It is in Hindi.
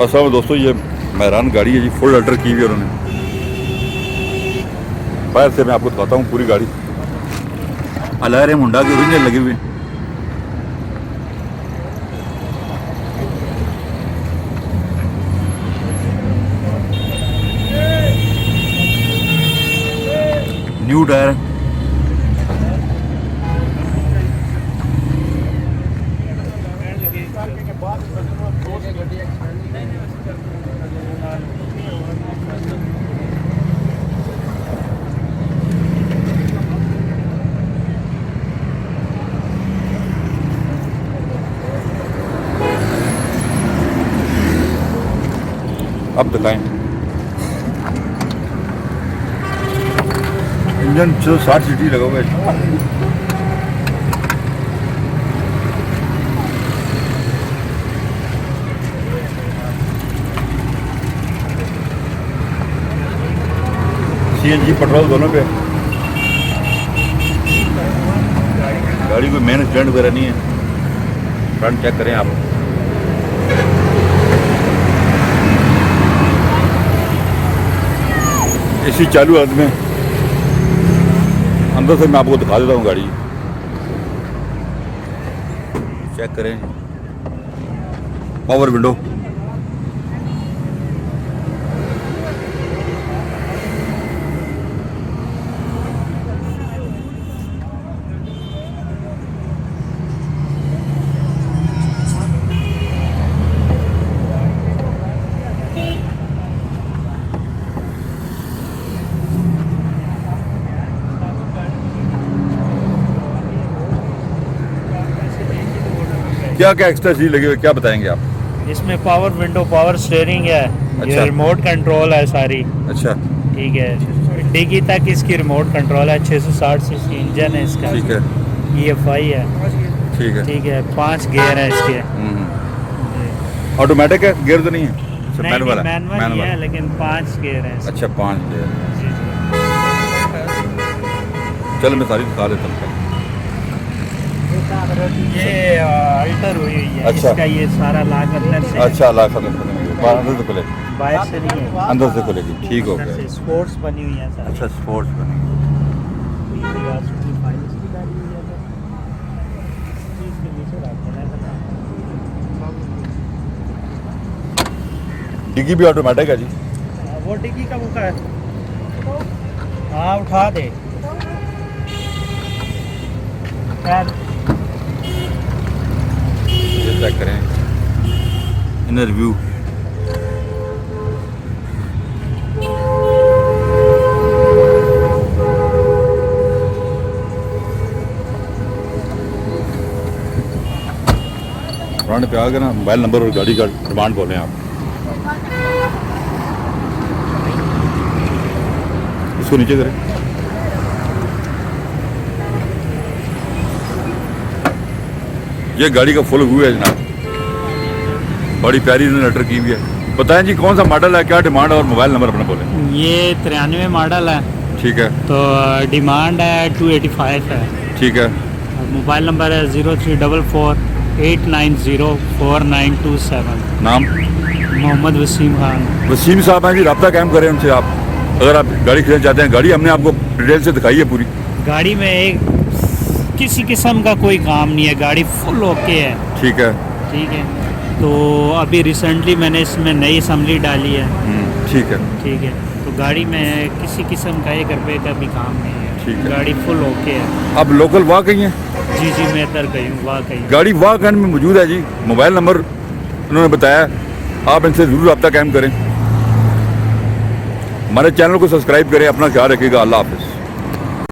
असल दोस्तों ये मेहरान गाड़ी है जी, फुल अल्टर की हुई है उन्होंने। बाहर से मैं आपको दिखाता हूँ पूरी गाड़ी। अलायर मुंडा के ओरिजिनल लगे हुए हैं। न्यू टायर है। अब दिखाएं इंजन 60 सीटी लगा हुआ है। CNG पेट्रोल दोनों पे। गाड़ी कोई मेन एक्सीडेंट वगैरह नहीं है। फ्रंट चेक करें आप। एसी चालू हालत में। अंदर से मैं आपको दिखा देता हूँ गाड़ी। चेक करें पावर विंडो। क्या क्या एक्स्ट्रा चीज लगी हुई क्या बताएंगे आप? इसमें पावर विंडो, पावर स्टीयरिंग है। अच्छा। ये रिमोट कंट्रोल है सारी। अच्छा ठीक है। डिग्गी तक इसकी रिमोट कंट्रोल है। 660 सीसी इंजन है इसका। ठीक है। EFI है। ठीक है। ठीक है। 5 गियर है इसके। ऑटोमेटिक है, गियर तो नहीं है? मैनुअल है लेकिन 5 गियर है इसके। अच्छा 5 गियर। जी जी। चलो मैं सारी दिखा देता हूँ। ये अल्टर हुई है। अच्छा। इसका ये सारा लाख अंदर से। अच्छा लाख अंदर से खुलेगी, बाहर से नहीं है। अंदर से खुलेगी। ठीक हो अंदर गया। से स्पोर्ट्स बनी हुई है सारी। अच्छा स्पोर्ट्स बनी। डिग्गी भी ऑटोमेटिक है जी? वो डिग्गी का मुका है। हाँ उठा दे। ये चेक करें इनर व्यू। फ्रंट पे आ गए ना, मोबाइल नंबर और गाड़ी का डिमांड बोलें आप। इसको नीचे करें। ये गाड़ी का फुल व्यू है जनाब। बड़ी प्यारी अल्टर की हुई है। बताएं जी कौन सा मॉडल है, क्या डिमांड और मोबाइल नंबर अपना बोलें। ये 93 मॉडल है। ठीक है। तो डिमांड है 285 है। ठीक है। मोबाइल नंबर है 0344 8904927। नाम? मोहम्मद वसीम खान। वसीम साहब हैं जी, रब्ता कायम करें उनसे आप अगर आप गाड़ी खरीदना चाहते हैं। गाड़ी हमने आपको डिटेल से दिखाई है पूरी। गाड़ी में एक किसी किस्म का कोई काम नहीं है। गाड़ी फुल ओके है। ठीक है। ठीक है। तो अभी रिसेंटली मैंने इसमें नई असम्बली डाली है। ठीक है। ठीक है। तो गाड़ी में किसी किस्म का 1 रुपये का भी काम नहीं है। ठीक है। गाड़ी फुल ओके है। आप लोकल वाह कहीं हैं? जी जी मैं इधर गई हूँ, वाह कहीं। गाड़ी वाह खंड में मौजूद है जी। मोबाइल नंबर उन्होंने बताया, आप इनसे ज़रूर रब्ता कायम करें। हमारे चैनल को सब्सक्राइब करें। अपना ख्याल रखिएगा। अल्लाह हाफिज़।